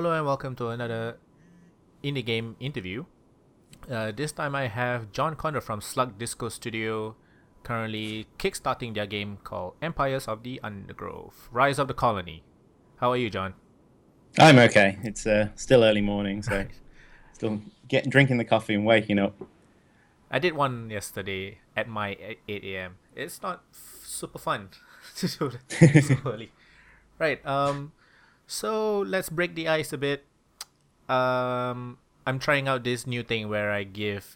Hello and welcome to another indie game interview. This time I have John Connor from SlugDisco Studio, currently kickstarting their game called Empires of the Undergrowth, Rise of the Colony. How are you, John? I'm okay. It's still early morning, so still drinking the coffee and waking up. I did one yesterday at my 8 a.m. It's not super fun to do it so early. Right, so let's break the ice a bit. I'm trying out this new thing where I give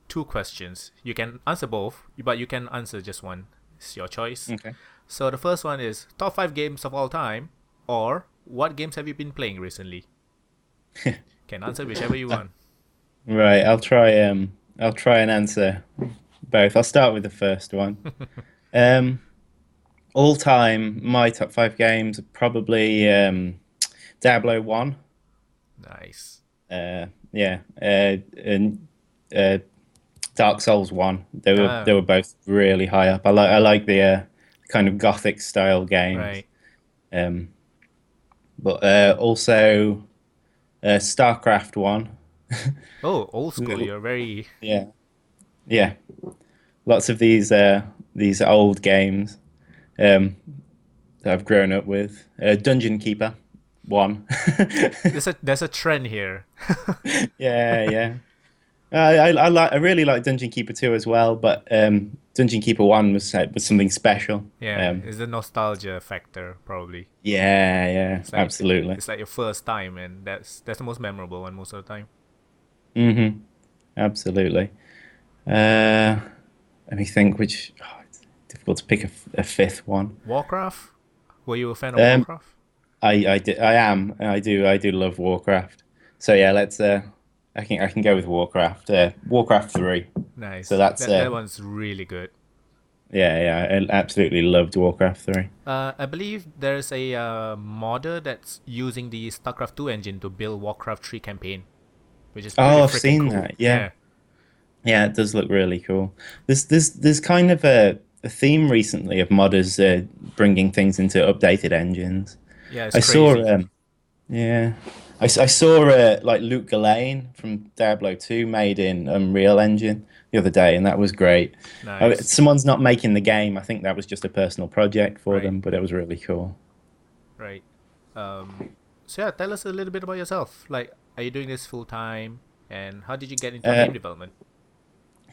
two questions. You can answer both, but you can answer just one. It's your choice. Okay. So the first one is top 5 games of all time, or what games have you been playing recently? Can answer whichever you want. Right. I'll try and answer both. I'll start with the first one. Um, all time, my top five games are probably Diablo 1. Nice. Yeah. And Dark Souls 1. They Ah, were both really high up. I like the kind of gothic style games. right. Um, but also StarCraft 1. Oh, old school. You're very Yeah. Yeah. Lots of these old games that I've grown up with. Dungeon Keeper 1. there's a trend here. Yeah, yeah. I really like Dungeon Keeper 2 as well, but Dungeon Keeper 1 was something special. Yeah, it's the nostalgia factor probably. Yeah, yeah, It's like absolutely. it's like your first time, and that's the most memorable one most of the time. Hmm. Absolutely. Uh, Let me think which it's difficult to pick a fifth one. Warcraft? Were you a fan of Um, Warcraft? I do love Warcraft. So yeah, let's I can go with Warcraft. Warcraft 3. So Nice. that's That one's really good. yeah, yeah, I absolutely loved Warcraft 3. I believe there's a modder that's using the StarCraft 2 engine to build Warcraft 3 campaign, which is pretty Oh, I've freaking seen cool. that. Yeah. Yeah, Yeah, it does look really cool. There's kind of a theme recently of modders bringing things into updated engines. yeah, it's I saw crazy. yeah. I saw like Luke Ghislaine from Diablo 2 made in Unreal Engine the other day, and that was great. Nice. Someone's not making the game. I think that was just a personal project for Right, them, but it was really cool. right. Um, so yeah, tell us a little bit about yourself. Like, are you doing this full time? And how did you get into Uh, game development?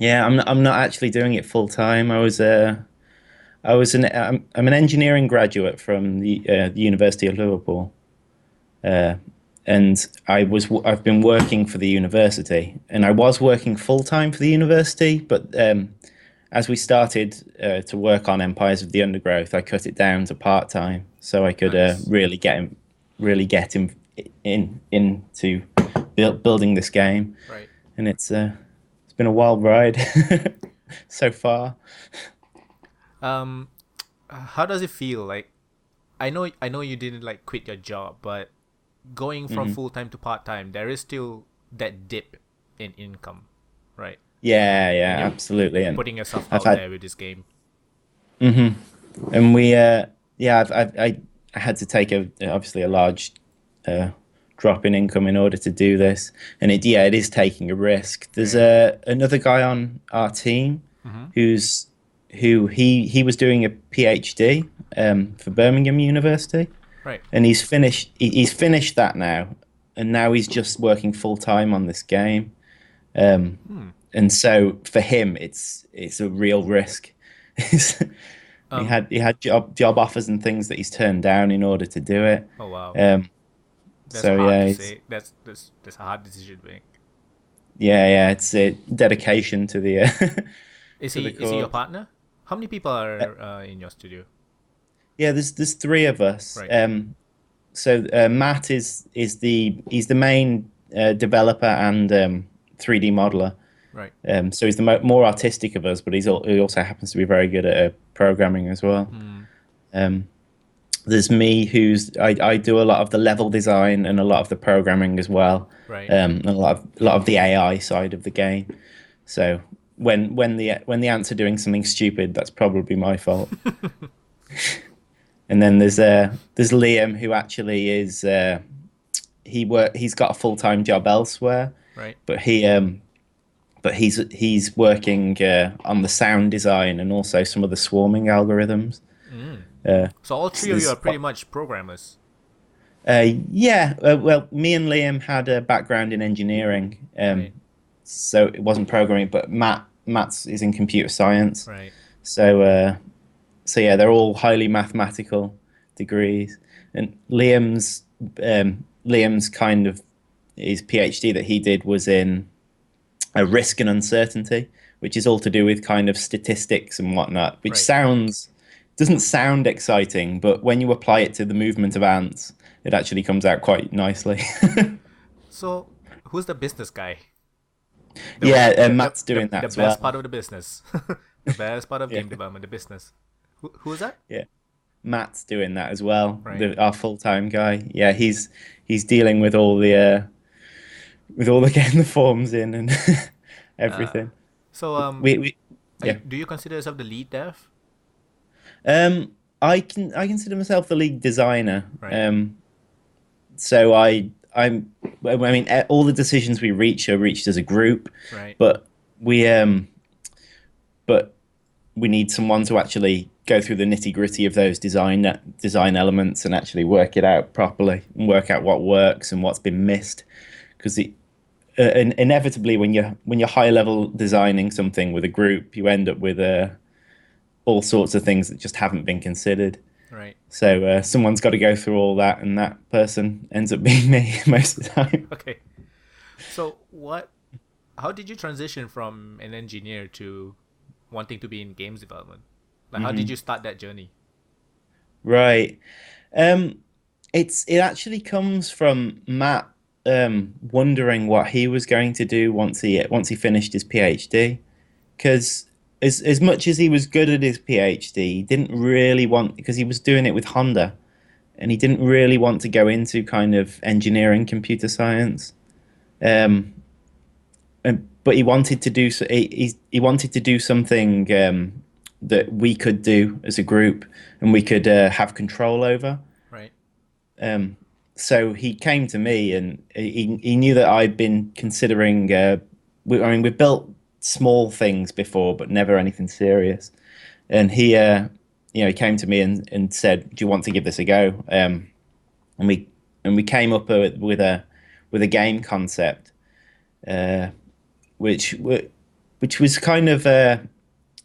yeah, I'm not actually doing it full time. I'm an engineering graduate from the University of Liverpool. Uh, and I've been working for the university, and I was working full time for the university, but as we started to work on Empires of the Undergrowth, I cut it down to part time so I could Nice. really get him into building this game, Right. and it's been a wild ride so far. Um, how does it feel? Like, I know you didn't like quit your job, but going from Hmm. full time to part time, there is still that dip in income, right? Yeah, And yeah, you're absolutely, and putting yourself I've out had there with this game. hmm and we yeah I had to take a obviously a large uh, drop in income in order to do this, and it is taking a risk. There's Yeah. another guy on our team Mm-hmm. who's who he was doing a PhD for Birmingham University, Right. and he's finished that now, and now he's just working full time on this game. Um, Hmm. and so for him, it's a real risk. Um. He had job offers and things that he's turned down in order to do it. Oh wow. Um, That's so hard yeah, to it's say. That's a hard decision to make. it's a dedication to the Is to he the is he your cause. partner? How many people Uh, are in your studio? yeah, there's three of us. Right. So Matt is he's the main developer and 3D modeler. Right. So he's the more artistic of us, but he also happens to be very good at programming as well. Hmm. Um, there's me, I do a lot of the level design and a lot of the programming as well, Right. and a lot of the AI side of the game. So when the ants are doing something stupid, that's probably my fault. And then there's Liam, who actually is he's got a full-time job elsewhere, Right. but he's working on the sound design and also some of the swarming algorithms. So all So three of you are pretty much programmers. yeah, well, me and Liam had a background in engineering, Right. so it wasn't programming. But Matt's is in computer science, Right. so so yeah, they're all highly mathematical degrees. And Liam's kind of his PhD that he did was in risk and uncertainty, which is all to do with kind of statistics and whatnot, which Right. doesn't sound exciting, but when you apply it to the movement of ants, it actually comes out quite nicely. So who's the business guy? The Yeah, the the, Matt's the, doing that the as best well. part of the business. The best part of Yeah, game development, the business. Who is that? yeah. Matt's doing that as well. Right. Our full-time guy. Yeah, he's dealing with all the getting the forms in and everything. So We yeah. do you consider yourself the lead dev? Um, I consider myself the lead designer. Right. So I mean all the decisions we reach are reached as a group, Right. but we um but we need someone to actually go through the nitty gritty of those design elements and actually work it out properly and work out what works and what's been missed because inevitably when you're high level designing something with a group you end up with all sorts of things that just haven't been considered. Right. So someone's got to go through all that, and that person ends up being me most of the time. Okay. So what? How did you transition from an engineer to wanting to be in games development? Like, how did you start that journey? Right. Um, it actually comes from Matt wondering what he was going to do once he finished his PhD, because as much as he was good at his PhD, he didn't really want because he was doing it with Honda, and he didn't really want to go into kind of engineering computer science. Um, but he wanted to do he wanted to do something that we could do as a group and we could have control over. Right. So he came to me and he knew that I'd been considering. I mean, we've built small things before, but never anything serious. And he came to me and said, "Do you want to give this a go?" And we came up with a game concept, uh, which which was kind of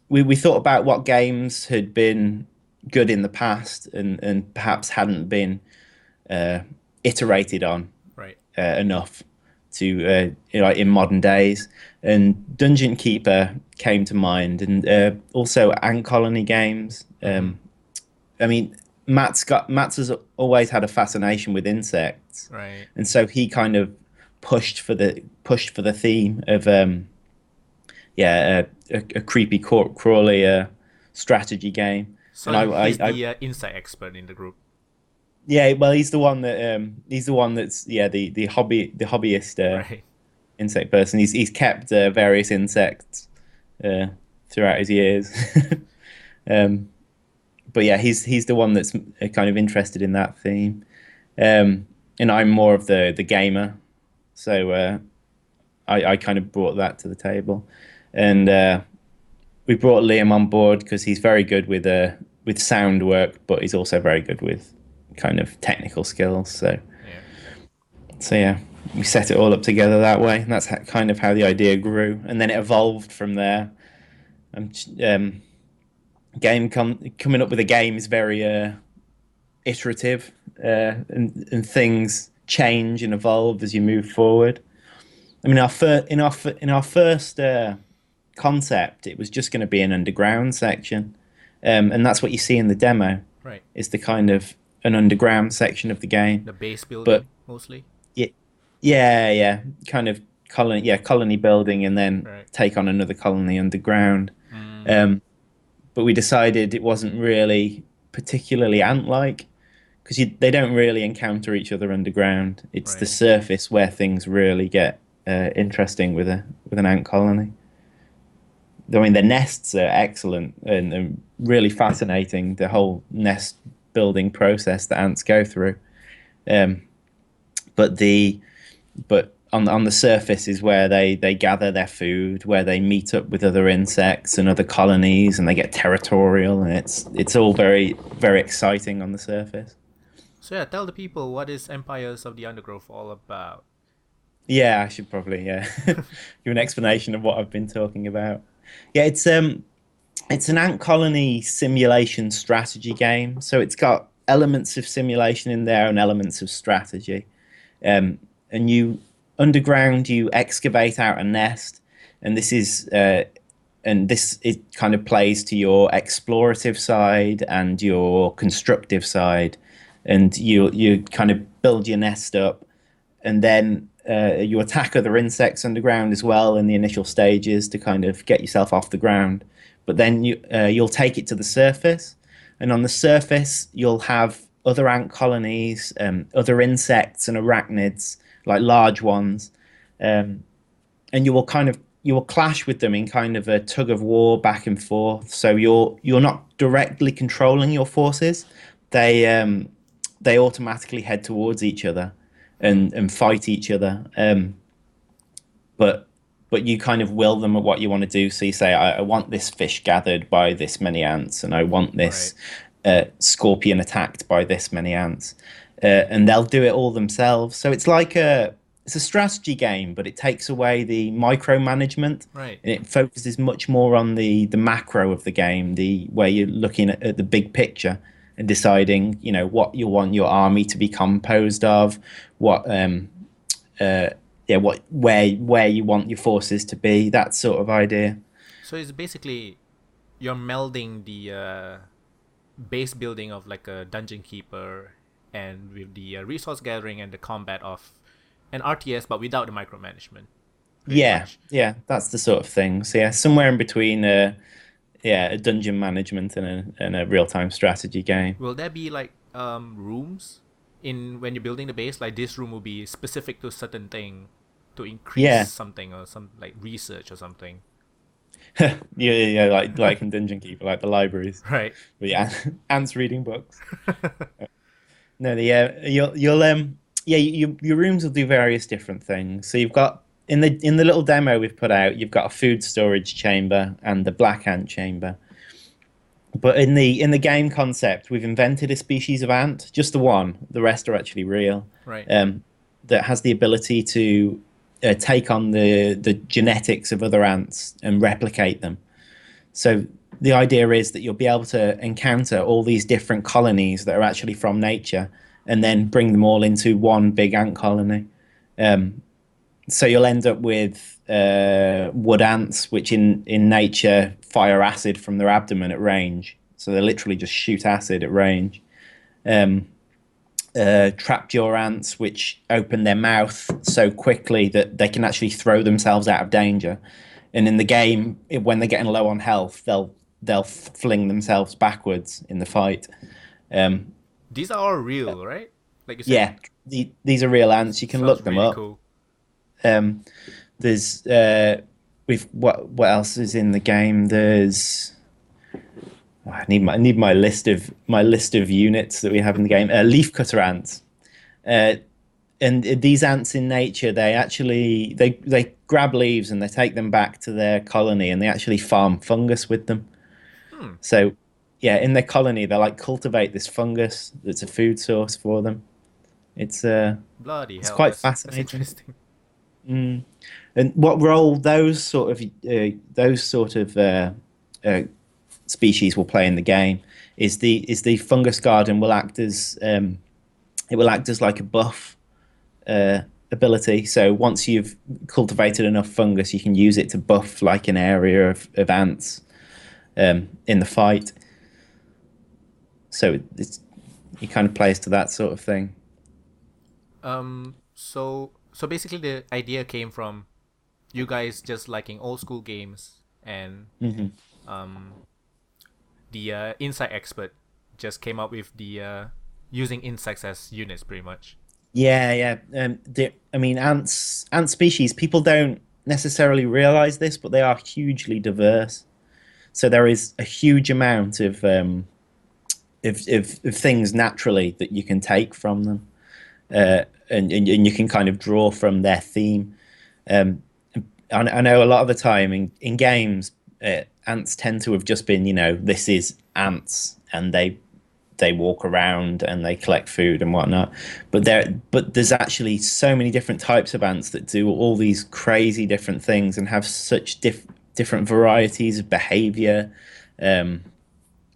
we thought about what games had been good in the past and perhaps hadn't been iterated on Right. enough to in modern days. And Dungeon Keeper came to mind, and also Ant Colony games. I mean, Matt's has always had a fascination with insects, Right. and so he kind of pushed for the theme of a creepy crawly strategy game. So And he's I the insight expert in the group. yeah, well, he's the one that's the hobbyist Right. insect person. He's kept various insects throughout his years. um, but yeah, he's the one that's kind of interested in that theme. And I'm more of the gamer, so I kind of brought that to the table, and we brought Liam on board because he's very good with sound work, but he's also very good with kind of technical skills. Yeah. So yeah, we set it all up together that way, and that's kind of how the idea grew, and then it evolved from there. Um, coming up with a game is very iterative, and things change and evolve as you move forward. I mean, in our first concept, it was just going to be an underground section, and that's what you see in the demo. Right. Is the kind of an underground section of the game, The base but building mostly. yeah, yeah, kind of colony building, and then Right. take on another colony underground. Mm, Um, but we decided it wasn't really particularly ant-like because they don't really encounter each other underground. It's the right. surface where things really get interesting with an ant colony. I mean, the nests are excellent and really fascinating. The whole nest building process that ants go through, um, but on the surface is where they gather their food, where they meet up with other insects and other colonies, and they get territorial, and it's all very very exciting on the surface. So yeah, tell the people what is Empires of the Undergrowth all about. Yeah, I should probably give an explanation of what I've been talking about. Yeah, it's an ant colony simulation strategy game, so it's got elements of simulation in there and elements of strategy. And you underground, you excavate out a nest, and this it kind of plays to your explorative side and your constructive side, and you kind of build your nest up, and then you attack other insects underground as well in the initial stages to kind of get yourself off the ground. But then you'll take it to the surface, and on the surface you'll have other ant colonies, other insects and arachnids, like large ones, and you will clash with them in kind of a tug of war back and forth. So you're not directly controlling your forces; they automatically head towards each other and fight each other. But you kind of will them at what you want to do. So you say, I want this fish gathered by this many ants, and I want this scorpion attacked by this many ants, and they'll do it all themselves. So it's a strategy game, but it takes away the micromanagement, Right. and it focuses much more on the macro of the game, the where you're looking at the big picture and deciding, what you want your army to be composed of, what where you want your forces to be, that sort of idea. So it's basically you're melding the base building of like a dungeon keeper and with the resource gathering and the combat of an RTS, but without the micromanagement. Pretty Yeah, much. yeah, that's the sort of thing. So yeah, somewhere in between, a dungeon management and a real time strategy game. Will there be like rooms in when you're building the base? Like this room will be specific to a certain thing to increase Yeah, something or some like research or something. yeah, like in Dungeon Keeper, like the libraries. Right. But yeah, ants reading books. No, your rooms will do various different things. So you've got in the little demo we've put out, you've got a food storage chamber and the black ant chamber. But in the game concept, we've invented a species of ant, just the one. The rest are actually real. Right. That has the ability to take on the genetics of other ants and replicate them. So the idea is that you'll be able to encounter all these different colonies that are actually from nature, and then bring them all into one big ant colony. So you'll end up with wood ants, which in nature fire acid from their abdomen at range. So they literally just shoot acid at range. Trapjaw ants, which open their mouth so quickly that they can actually throw themselves out of danger. And in the game, when they're getting low on health, they'll fling themselves backwards in the fight. These are all real, right? Like you said. Yeah, these are real ants. You can Sounds look them really up. cool. There's we've what else is in the game? There's I need my list of units that we have in the game. Leafcutter ants, and these ants in nature, they grab leaves and they take them back to their colony, and they actually farm fungus with them. Hmm. So yeah, in their colony, they like cultivate this fungus that's a food source for them. It's Bloody it's hell. quite That's fascinating. interesting. Mm. And what role those sort of species will play in the game is the fungus garden will act as it will act as like a buff ability. So once you've cultivated enough fungus, you can use it to buff like an area of ants in the fight. So it kind of plays to that sort of thing. So basically the idea came from you guys just liking old school games and Hmm. um the insect expert just came up with the using insects as units pretty much. Yeah, yeah. I mean, ant species. People don't necessarily realize this, but they are hugely diverse. So there is a huge amount of things naturally that you can take from them. and you can kind of draw from their theme. Um, I know a lot of the time in games, ants tend to have just been, this is ants, and they walk around and they collect food and whatnot. But there's actually so many different types of ants that do all these crazy different things and have such different varieties of behavior,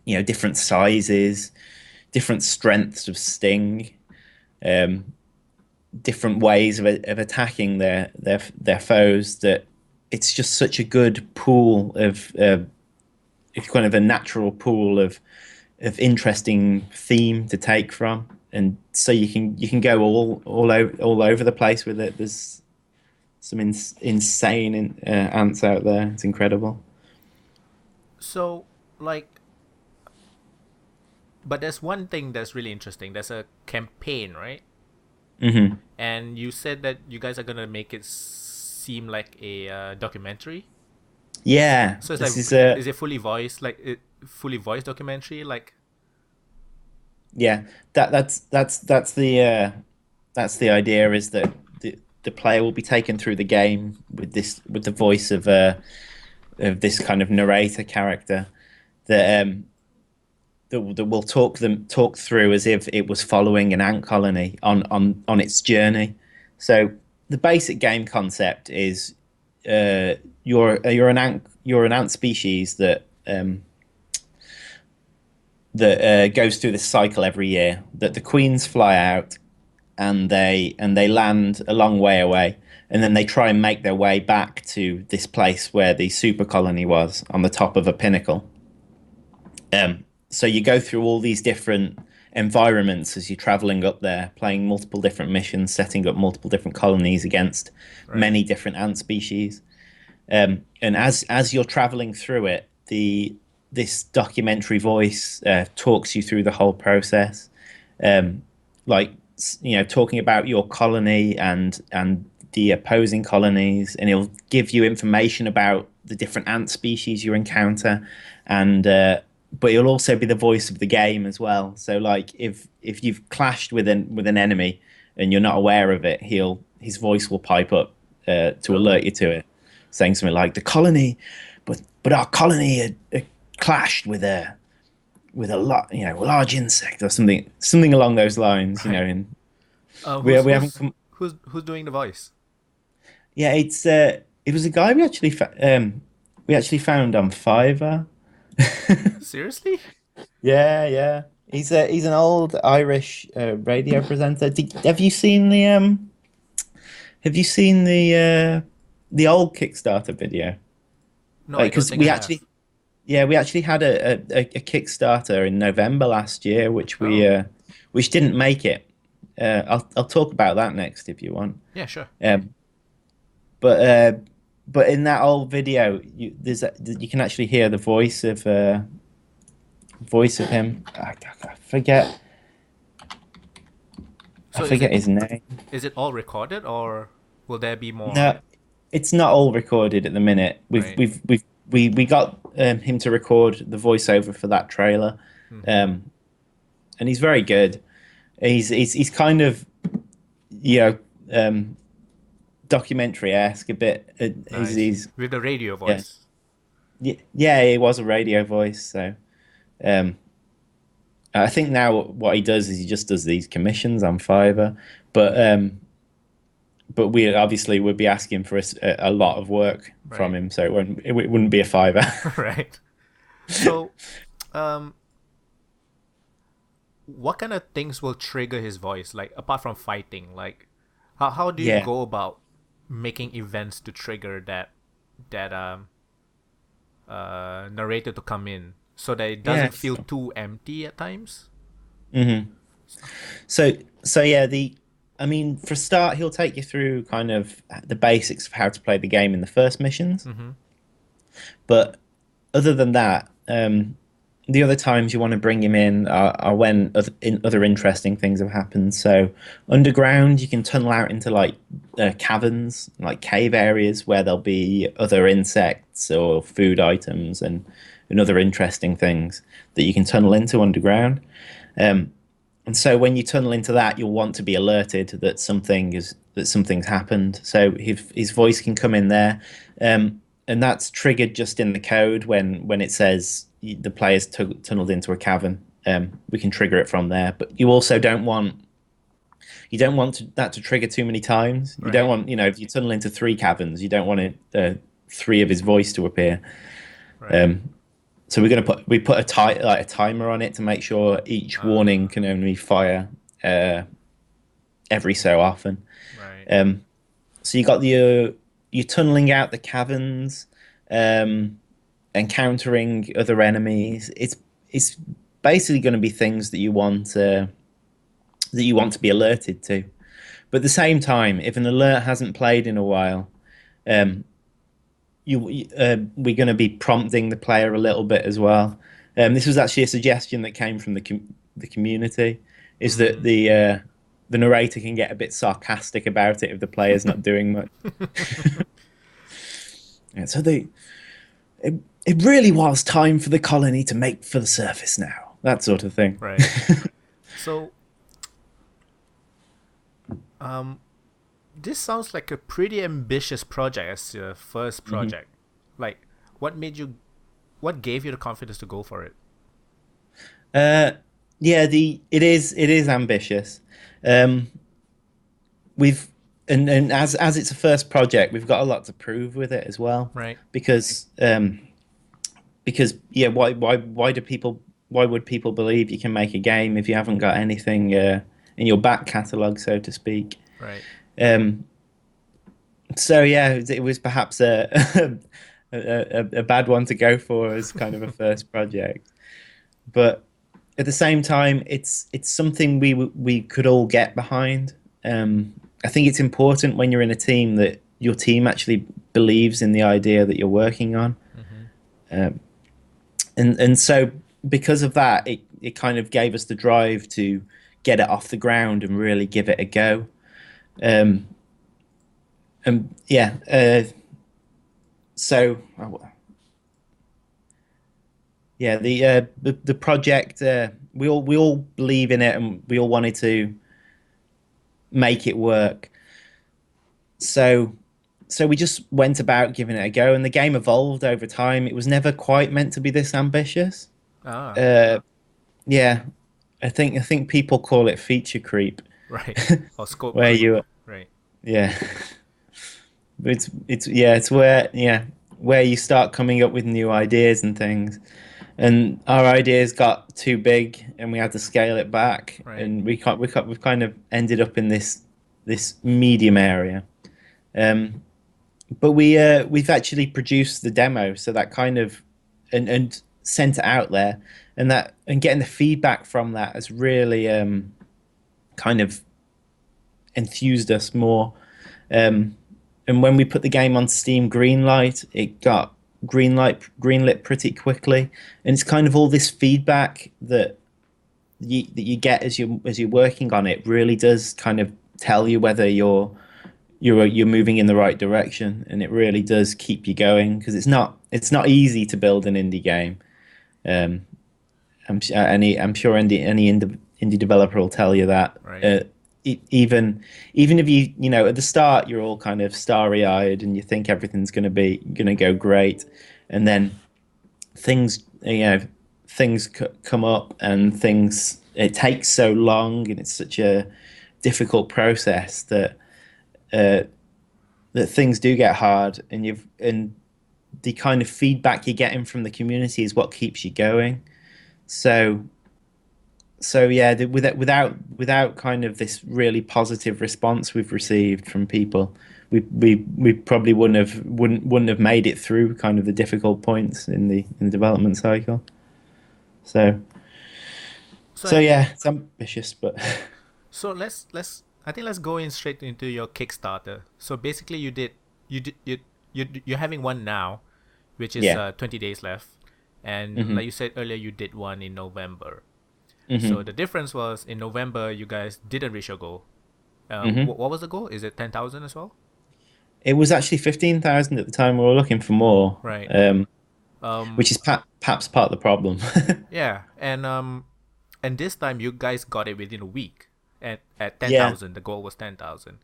different sizes, different strengths of sting, um, different ways of attacking their foes, that it's just such a good pool of it's kind of a natural pool of interesting theme to take from, and so you can go all over the place with it. There's some insane ants out there. It's incredible. So, like, but there's one thing that's really interesting. There's a campaign, right? Hmm. And you said that you guys are gonna make it seem like a documentary. Yeah, So it's like, this is a is it fully voiced, like fully voiced documentary? Like, yeah. That's the idea, is that the player will be taken through the game with the voice of this kind of narrator character that that will talk through as if it was following an ant colony on its journey. So the basic game concept is you're an ant species that goes through this cycle every year. That the queens fly out and they land a long way away, and then they try and make their way back to this place where the super colony was on the top of a pinnacle. So you go through all these different environments as you're traveling up there, playing multiple different missions, setting up multiple different colonies against right? many different ant species. And as you're traveling through it, this documentary voice talks you through the whole process, like talking about your colony and the opposing colonies, and it'll give you information about the different ant species you encounter, and but he'll also be the voice of the game as well. So like if you've clashed with an enemy and you're not aware of it, his voice will pipe up to Oh, alert you to it, saying something like the colony, but our colony had clashed with a lot, large insect or something along those lines, right. and Who's we haven't come. who's doing the voice? Yeah, it was a guy we actually found on Fiverr. Seriously? Yeah, yeah. He's an old Irish radio presenter. Have you seen the old Kickstarter video? No, I Like, don't because think I have. we actually had a Kickstarter in November last year, Oh, which didn't make it. I'll talk about that next if you want. yeah, sure. Um, but in that old video, you can actually hear the voice of him. I forget. I So forget his name. is it all recorded, or will there be more? No, it's not all recorded at the minute. Right. We got him to record the voiceover for that trailer, Mm-hmm. um, and he's very good. He's kind of you know um, documentary-esque a bit. Nice. He's With the radio yeah voice. yeah, he was a radio voice. So um, I think now what he does is he just does these commissions on Fiverr, but we obviously would be asking for a lot of work from Right. him, so it wouldn't be a fiver. Right. So, um, what kind of things will trigger his voice? Like apart from fighting, like how do you Yeah, go about making events to trigger that narrator to come in so that it yeah. doesn't feel too empty at times? Hmm. So yeah, I mean, for a start, he'll take you through kind of the basics of how to play the game in the first missions. Mm-hmm. But other than that, the other times you want to bring him in are when other interesting things have happened. So underground, you can tunnel out into like caverns, like cave areas where there'll be other insects or food items and other interesting things that you can tunnel into underground. Um, and so when you tunnel into that, you'll want to be alerted that something's happened. So his voice can come in there, and that's triggered just in the code when it says the player's tunneled into a cavern. We can trigger it from there, but you also don't want that to trigger too many times. You don't Right. want, if you tunnel into three caverns, you don't want three of his voice to appear. Right. So we put a timer on it to make sure each warning can only fire uh, every so often. Right. So you're tunneling out the caverns, encountering other enemies. It's basically going to be things that you want to be alerted to. But at the same time, if an alert hasn't played in a while, um, we're going to be prompting the player a little bit as well. This was actually a suggestion that came from the community, is that the narrator can get a bit sarcastic about it if the player's not doing much. Yeah, so it really was time for the colony to make for the surface now. That sort of thing. Right. So, um, this sounds like a pretty ambitious project as your first Mhm. project. Like, what made you, what gave you the confidence to go for it? Uh, yeah, the it is ambitious. Um, we've and as it's a first project, we've got a lot to prove with it as well, Right. because yeah, why would people believe you can make a game if you haven't got anything in your back catalogue, so to speak? Right. Um, so yeah, it was perhaps a bad one to go for as kind of a first project, but at the same time, it's something we could all get behind. I think it's important when you're in a team that your team actually believes in the idea that you're working on, Mm-hmm. um, and so because of that, it kind of gave us the drive to get it off the ground and really give it a go. Um, and yeah, so yeah, the project, we all believe in it, and we all wanted to make it work. So so we just went about giving it a go, and the game evolved over time. It was never quite meant to be this ambitious. Ah, Uh, yeah, I think people call it feature creep, right. Or scope where creep. you Right. yeah, it's where where you start coming up with new ideas and things. And our ideas got too big, and we had to scale it back, Right. and we've kind of ended up in this medium area. Um, but we've actually produced the demo, so that kind of and sent it out there, and getting the feedback from that has really kind of enthused us more. Um, and when we put the game on Steam Greenlight, it got greenlit pretty quickly, and it's kind of all this feedback that you get as you're working on it really does kind of tell you whether you're moving in the right direction, and it really does keep you going, because it's not easy to build an indie game. Um, I'm sure any indie developer will tell you that. Right. Even if at the start you're all kind of starry eyed and you think everything's going to go great, and then things come up, and things it takes so long, and it's such a difficult process uh, that things do get hard, and the kind of feedback you're getting from the community is what keeps you going. So yeah, without kind of this really positive response we've received from people, we probably wouldn't have made it through kind of the difficult points in the development cycle. So So so have you? yeah, it's ambitious, but So let's. I think let's go in straight into your Kickstarter. So basically, you're having one now, which is yeah. 20 days left, and Hmm. like you said earlier, you did one in November. So Hmm. the difference was in November you guys didn't reach your goal. Hmm. What was the goal? Is it 10,000 as well? It was actually 15,000 at the time. We were looking for more, Right. which Um. is perhaps part of the problem. Yeah. And And this time you guys got it within a week at Yeah, 10,000. The goal was 10,000.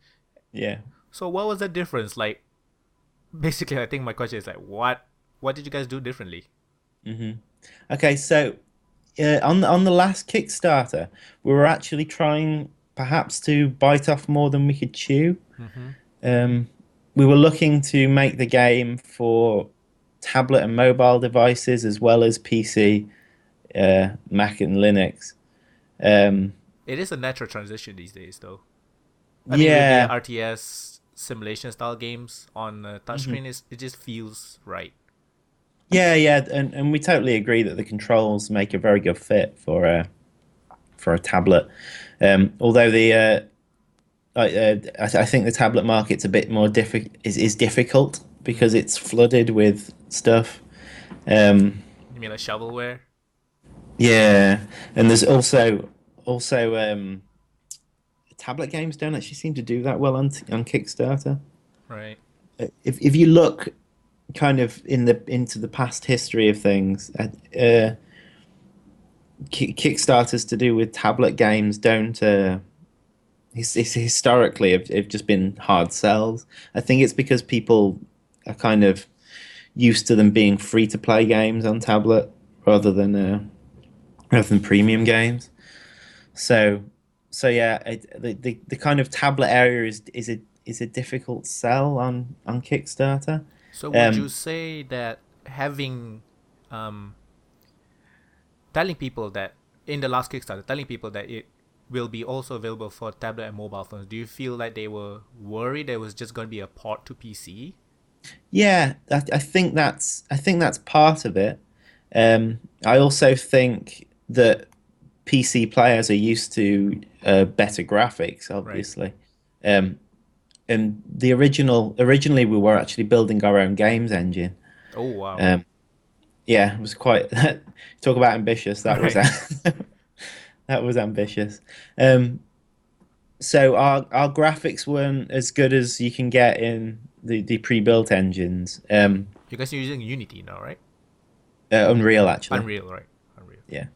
yeah. So what was the difference? Like, basically, I think my question is like, what did you guys do differently? Okay, so on the last Kickstarter, we were actually trying perhaps to bite off more than we could chew. Mm-hmm. Um, we were looking to make the game for tablet and mobile devices as well as PC, Mac and Linux. Um, It is a natural transition these days, though. I mean, with the yeah, RTS simulation style games on mhm. touchscreen, it just feels right. Yeah, and we totally agree that the controls make a very good fit for a tablet. Although I think the tablet market's a bit more is difficult because Mm-hmm. it's flooded with stuff. Um, You mean like shovelware, yeah, and there's also tablet games don't actually seem to do that well on Kickstarter. right? If you look kind of into the past history of things, Kickstarters to do with tablet games don't. Historically have just been hard sells. I think it's because people are kind of used to them being free to play games on tablet rather than premium games. So yeah, the kind of tablet area is a difficult sell on Kickstarter. So would you Um, say that having um, telling people that in the last Kickstarter, telling people that it will be also available for tablet and mobile phones, do you feel like they were worried there was just going to be a port to PC? yeah, I think that's part of it. I also think that PC players are used to better graphics, Right. obviously. Um, and originally we were actually building our own games engine. Oh wow. Um, yeah, it was quite talk about ambitious. That was Right. that was ambitious. Um, so our graphics weren't as good as you can get in the pre-built engines. You guys are using Unity now, right? Unreal actually. Unreal, right? Unreal. Yeah.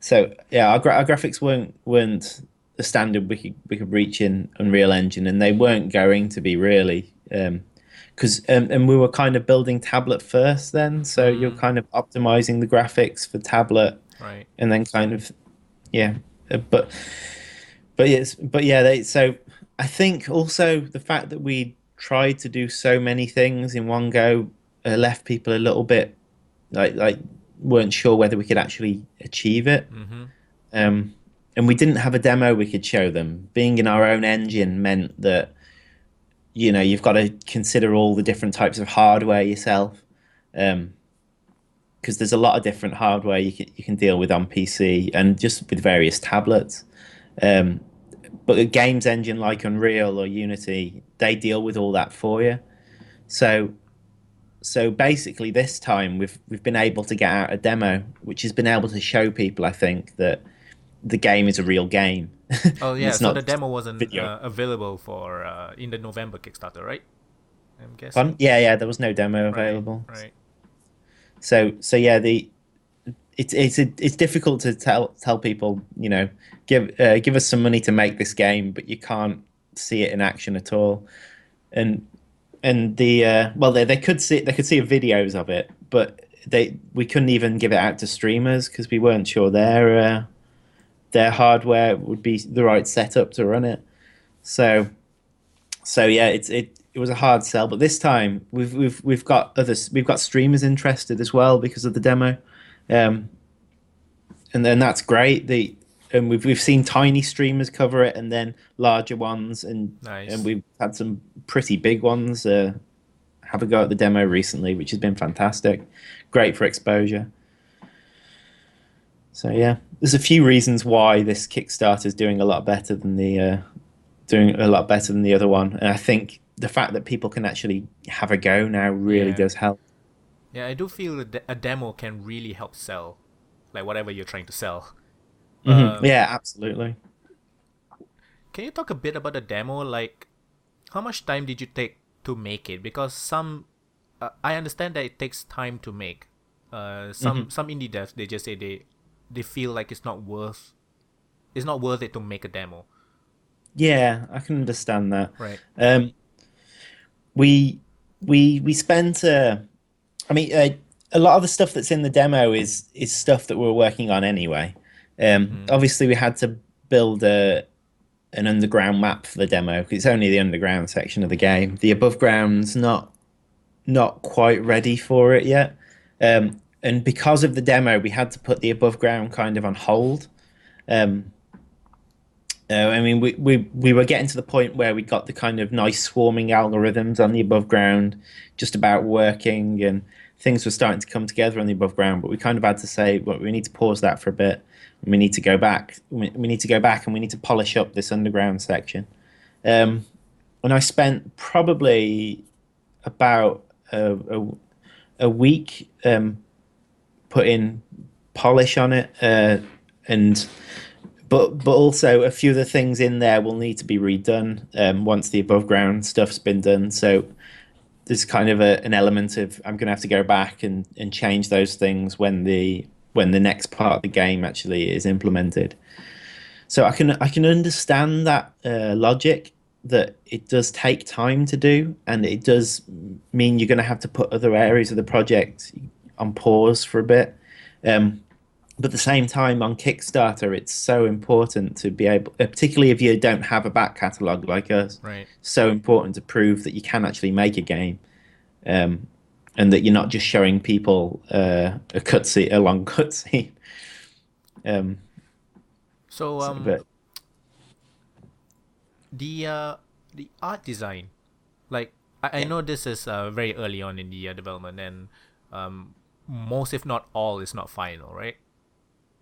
So yeah, our graphics weren't the standard we could reach in Unreal Engine, and they weren't going to be really, because and we were kind of building tablet first then, so you're Mm, kind of optimizing the graphics for tablet, right. and then kind of yeah, but yeah, so I think also the fact that we tried to do so many things in one go left people a little bit like weren't sure whether we could actually achieve it. Mm-hmm. Um, and we didn't have a demo we could show them. Being in our own engine meant that you've got to consider all the different types of hardware yourself, because there's a lot of different hardware you can deal with on PC and just with various tablets. Um, but a games engine like Unreal or Unity, they deal with all that for you. So basically, this time we've been able to get out a demo, which has been able to show people, I think, that the game is a real game, Oh and yeah. it's So not the just demo wasn't video. available for in the November Kickstarter, right? I'm Pardon? guessing. Yeah, there was no demo Right. available. Right. So yeah, it's difficult to tell people, give us some money to make this game, but you can't see it in action at all. And well, they could see videos of it, but we couldn't even give it out to streamers because we weren't sure their hardware would be the right setup to run it. So yeah, it was a hard sell, but this time we've got streamers interested as well because of the demo, um, and then that's great. And we've seen tiny streamers cover it, and then larger ones, and Nice. we've had some pretty big ones have a go at the demo recently, which has been fantastic, great for exposure. So yeah, there's a few reasons why this Kickstarter is doing a lot better than the other one. And I think the fact that people can actually have a go now really Yeah. does help. Yeah. I do feel that a demo can really help sell, like whatever you're trying to sell. Um, Yeah, absolutely. can you talk a bit about the demo? Like, how much time did you take to make it? Because I understand that it takes time to make. Some hmm some indie devs, they just say they feel like it's not worth it's not worth it to make a demo. Yeah, I can understand that. Right. Um, we spent. I mean, a lot of the stuff that's in the demo is stuff that we're working on anyway. Mm-hmm. Obviously, we had to build an underground map for the demo because it's only the underground section of the game. The above ground's not quite ready for it yet. And because of the demo, we had to put the above ground kind of on hold. Um, I mean, we were getting to the point where we got the kind of nice swarming algorithms on the above ground just about working, and things were starting to come together on the above ground. But we kind of had to say, well, we need to pause that for a bit. And we need to go back. We need to go back, and we need to polish up this underground section. And I spent probably about a week putting polish on it, and but also a few of the things in there will need to be redone once the above ground stuff's been done. So there's kind of an element of I'm going to have to go back and change those things when the next part of the game actually is implemented. So I can understand that logic, that it does take time to do, and it does mean you're going to have to put other areas of the project on pause for a bit. But at the same time, on Kickstarter, it's so important to be able, particularly if you don't have a back catalogue like us, Right. so important to prove that you can actually make a game, and that you're not just showing people a long cutscene. So But the art design, like I yeah. know this is very early on in the development, and most if not all is not final, right?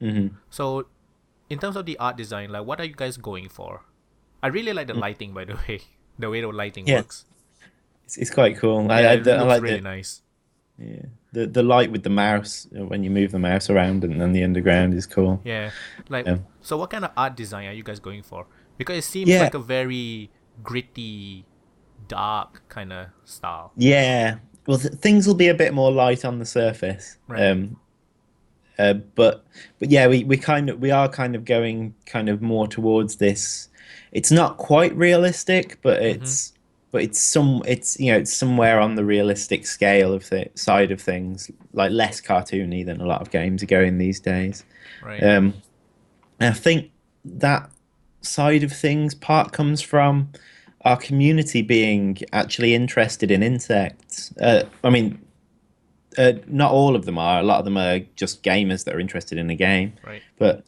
Hmm. So in terms of the art design, like what are you guys going for? I really like the lighting, by the way, the way the lighting Yeah, works. it's quite cool. Yeah, it I looks like really nice. yeah, the light with the mouse when you move the mouse around, and then the underground is cool. Yeah, like Um, so what kind of art design are you guys going for? Because it seems yeah, like a very gritty, dark kind of style. yeah. Well, things will be a bit more light on the surface. Right. But yeah, we are kind of going kind of more towards this. It's not quite realistic, but Mm-hmm. it's it's somewhere on the realistic scale of the side of things, like less cartoony than a lot of games are going these days. Right. Um, and I think that side of things part comes from our community being actually interested in insects. I mean, not all of them are. A lot of them are just gamers that are interested in the game. Right. But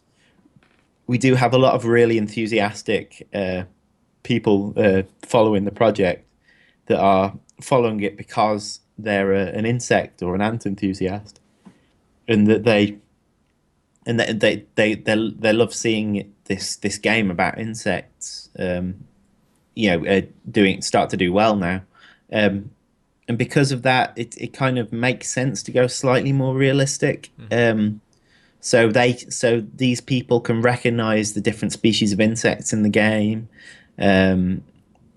we do have a lot of really enthusiastic people following the project that are following it because they're an insect or an ant enthusiast, and that they love seeing this game about insects. Doing start to do well now. Um, and because of that, it kind of makes sense to go slightly more realistic. Mm-hmm. So these people can recognize the different species of insects in the game, um,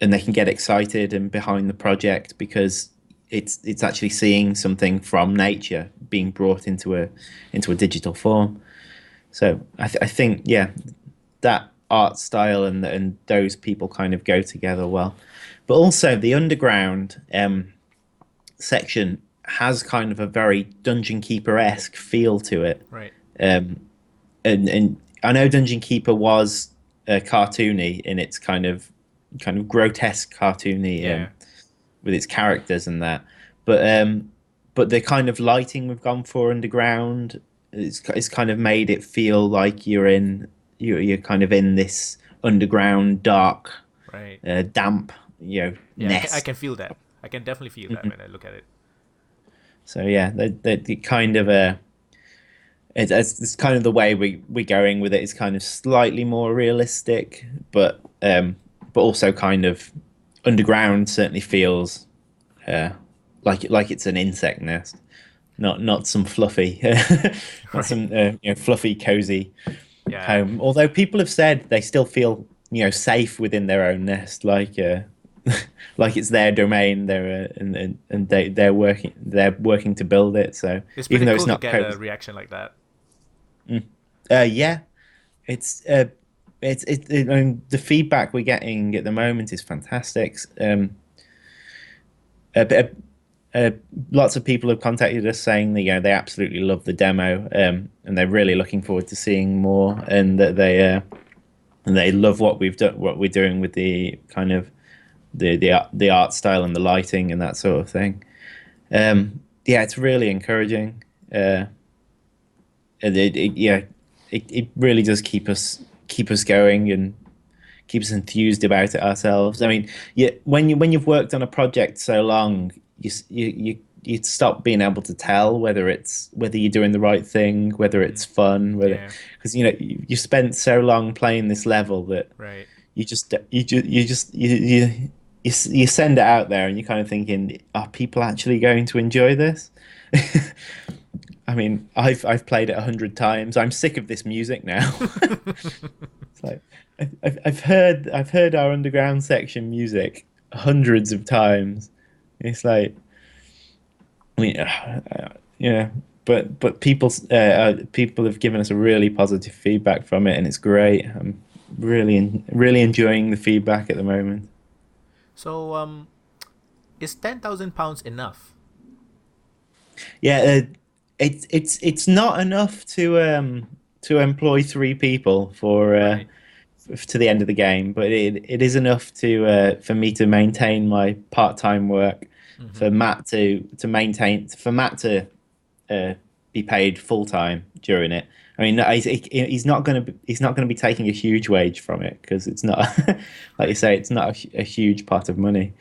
and they can get excited and behind the project because it's actually seeing something from nature being brought into a digital form. So I think yeah, that art style and those people kind of go together well. But also the underground section has kind of a very Dungeon Keeper esque feel to it. Right. Um, and I know Dungeon Keeper was cartoony in its kind of grotesque cartoony Yeah. with its characters and that, but the kind of lighting we've gone for underground it's kind of made it feel like you're kind of in this underground dark Right. damp Yeah, I nest. can feel that. I can definitely feel that when I look at it. So yeah, the kind of it's kind of the way we're going with it. It's kind of slightly more realistic, but also kind of underground. Certainly feels uh, like it's an insect nest, not some fluffy, not Right. some fluffy cozy Yeah. home. Although people have said they still feel safe within their own nest, like like it's their domain. They're working to build it. So It's even pretty though it's cool to not get a cozy, reaction like that. yeah, it's I mean, the feedback we're getting at the moment is fantastic. Uh, uh, uh, Lots of people have contacted us saying that they absolutely love the demo, and they're really looking forward to seeing more, and that they love what we've done, what we're doing with the kind of the art style and the lighting and that sort of thing. Yeah, it's really encouraging. Yeah, it really does keep us going and keep us enthused about it ourselves. I mean, yeah, when you've worked on a project so long, you stop being able to tell whether you're doing the right thing, whether it's fun, whether Yeah. because you spent so long playing this level that Right. you send it out there and you're kind of thinking, are people actually going to enjoy this? I mean, I've played it 100 times. I'm sick of this music now. It's like I've heard our underground section music hundreds of times. It's like, I mean, yeah, but people have given us a really positive feedback from it, and it's great. I'm really enjoying the feedback at the moment. So is £10,000 enough? Yeah, it's not enough to employ 3 people Right. to the end of the game, but it is enough to for me to maintain my part-time work, Mm-hmm. for Matt to uh, be paid full time during it. I mean, he's not going to be taking a huge wage from it because it's not like you Right. say, it's not a huge pot of money,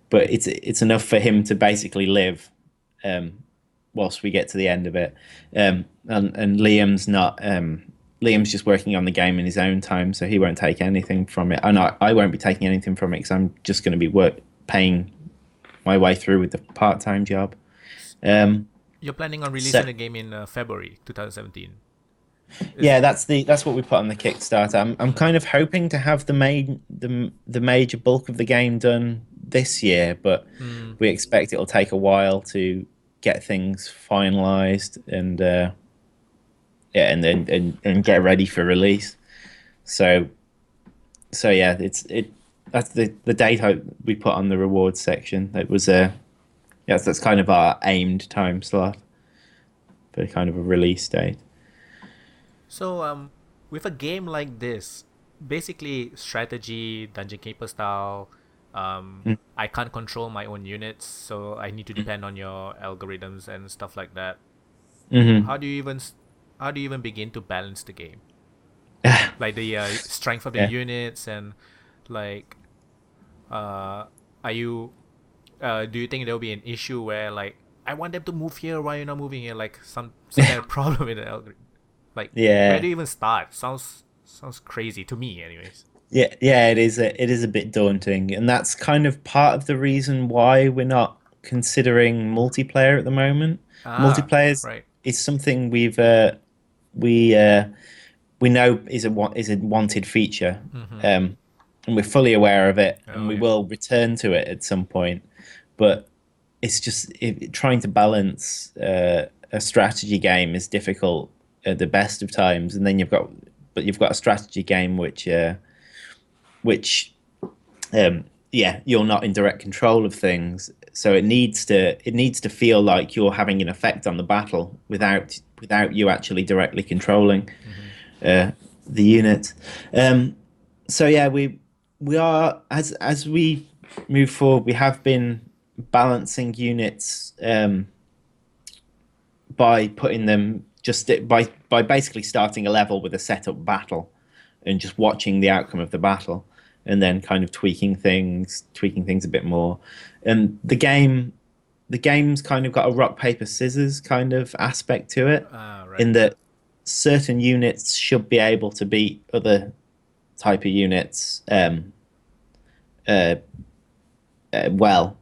but it's enough for him to basically live um, whilst we get to the end of it. And Liam's just working on the game in his own time, so he won't take anything from it. And I won't be taking anything from it because I'm just going to be paying my way through with the part time job. S- Um, You're planning on so releasing the game in February 2017. Is yeah, that's what we put on the Kickstarter. I'm mm-hmm. kind of hoping to have the major bulk of the game done this year, but Mm, we expect it'll take a while to get things finalized and yeah, and then and get ready for release. So yeah, that's the date we put on the rewards section. It was yes, that's kind of our aimed time slot for kind of a release date. so with a game like this, basically strategy, dungeon keeper style, I can't control my own units, so I need to depend on your algorithms and stuff like that. Mm-hmm. How do you how do you even begin to balance the game? Like the strength of the Yeah. units and like are you do you think there'll be an issue where like I want them to move here, why you're not moving here, like some kind of problem with the algorithm? Like where Yeah. do you even start? Sounds crazy to me anyways. Yeah, it is a bit daunting, and that's kind of part of the reason why we're not considering multiplayer at the moment. Ah, Multiplayer right. is something we we know is a wanted feature, Mm-hmm. um, and we're fully aware of it, and Oh we yeah. will return to it at some point. But it's just trying to balance a strategy game is difficult at the best of times, and then you've got a strategy game which yeah, you're not in direct control of things, so it needs to feel like you're having an effect on the battle without you actually directly controlling Mm-hmm. uh, the unit. um so yeah, we are as we move forward, we have been balancing units by putting them just by basically starting a level with a setup battle and just watching the outcome of the battle and then kind of tweaking things a bit more. And the game's kind of got a rock paper scissors kind of aspect to it, Ah, right. in that certain units should be able to beat other type of units uh, well.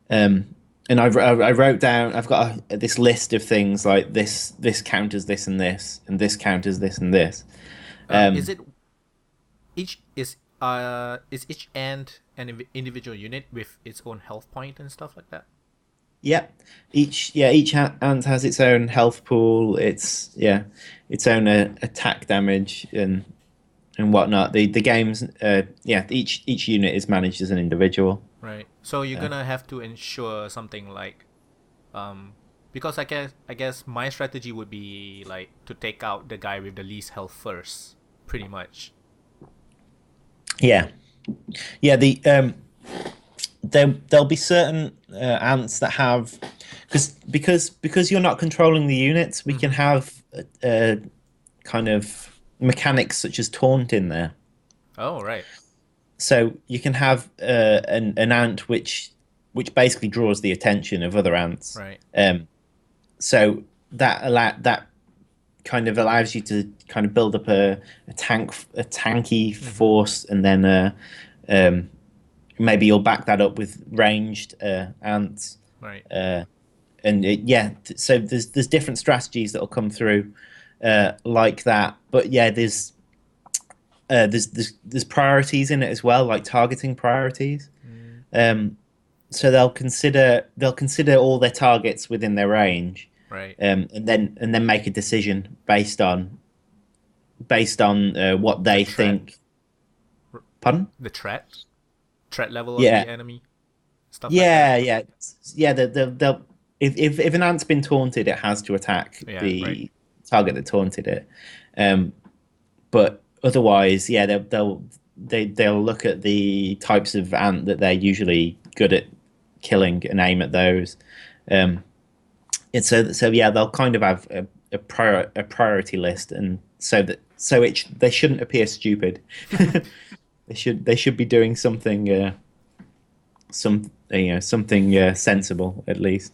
Um, and I wrote down, I've got this list of things like this counters this and this, and this counters this and this. Is Um, it is each ant an individual unit with its own health point and stuff like that? Yep. Each ant has its own health pool. Its own attack damage, and and whatnot. The games, yeah, each unit is managed as an individual. Right. So you're gonna have to ensure something like, because I guess my strategy would be like to take out the guy with the least health first, pretty much. Yeah, yeah. There'll be certain ants that have because you're not controlling the units. We can Mm-hmm. have kind of mechanics such as taunt in there. Oh, right. So you can have an ant which basically draws the attention of other ants. Right. So that kind of allows you to kind of build up a tanky Mm-hmm. force, and then um, maybe you'll back that up with ranged ants. Right. And yeah, so there's different strategies that'll come through like that. But yeah, there's priorities in it as well, like targeting priorities. Mm, Um, so they'll consider all their targets within their range, right. and then make a decision based on what The they threat. think. Pardon? The threat level of Yeah, the enemy, stuff like that. yeah. They'll if an ant's been taunted, it has to attack Yeah. Right. the target that taunted it. Um, but otherwise, yeah, they'll look at the types of ant that they're usually good at killing and aim at those. Um, and so yeah, they'll kind of have a priority list, and they shouldn't appear stupid. They should be doing something sensible at least.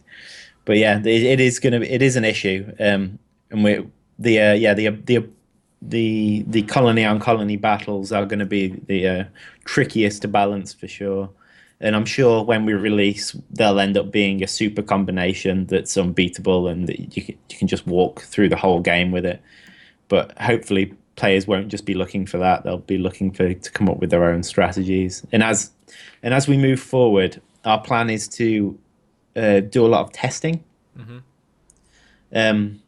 But yeah, it is an issue. And we the yeah the colony on colony battles are going to be the trickiest to balance for sure. And I'm sure when we release, they'll end up being a super combination that's unbeatable, and that you can just walk through the whole game with it. But hopefully, players won't just be looking for that; they'll be looking to come up with their own strategies. And as we move forward, our plan is to do a lot of testing, Mm-hmm. um,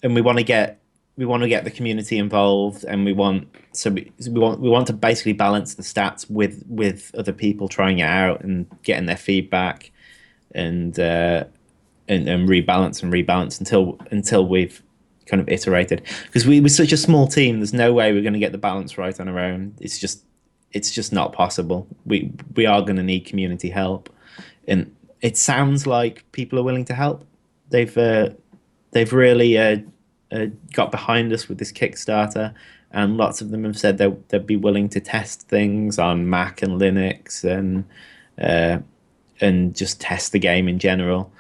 and we want to get the community involved, and we want to basically balance the stats with other people trying it out and getting their feedback, and and rebalance until we've kind of iterated, because we're such a small team. There's no way we're going to get the balance right on our own. It's just not possible. We are going to need community help, and it sounds like people are willing to help. They've really got behind us with this Kickstarter, and lots of them have said they'd be willing to test things on Mac and Linux, uh, and just test the game in general.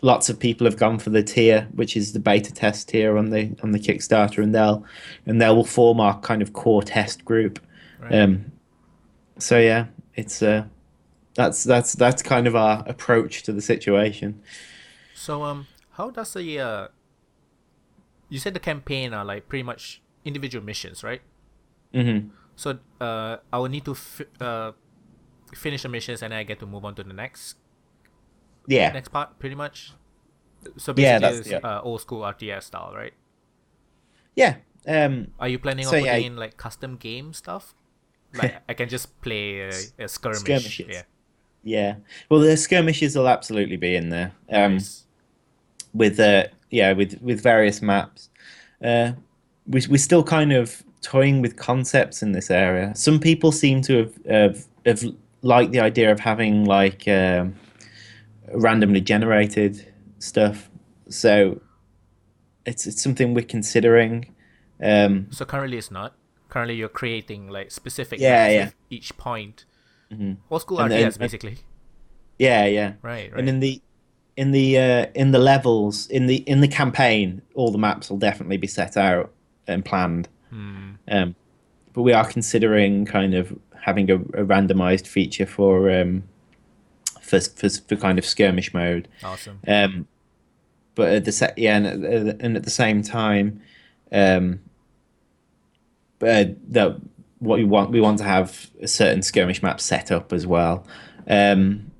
Lots of people have gone for the tier, which is the beta test tier on the Kickstarter, and they will form our kind of core test group. Right. Um, so yeah, it's that's kind of our approach to the situation. So how does the you said the campaign are like pretty much individual missions, right? Hmm. So I will need to finish the missions and then I get to move on to the Yeah, next part, pretty much. So yeah, basically, that's it's yeah, old school RTS style, right? yeah. Are you planning So on yeah, putting in like custom game stuff? Like I can just play a skirmish. Yeah. skirmishes. Yeah, well, the skirmishes will absolutely be in there. Nice. With various maps. Uh, we're still kind of toying with concepts in this area. Some people seem to have liked the idea of having like randomly generated stuff. So it's something we're considering. Um, So currently it's not. Currently you're creating like specific yeah, maps yeah, with each point. hmm Old school and then RTS basically. yeah, yeah, Right. and Right. in the levels in the campaign, all the maps will definitely be set out and planned. Hmm. Um, but we are considering kind of having a randomized feature for kind of skirmish mode. Awesome. Um, but and at the same time, um, that what we want to have a certain skirmish map set up as well. Um,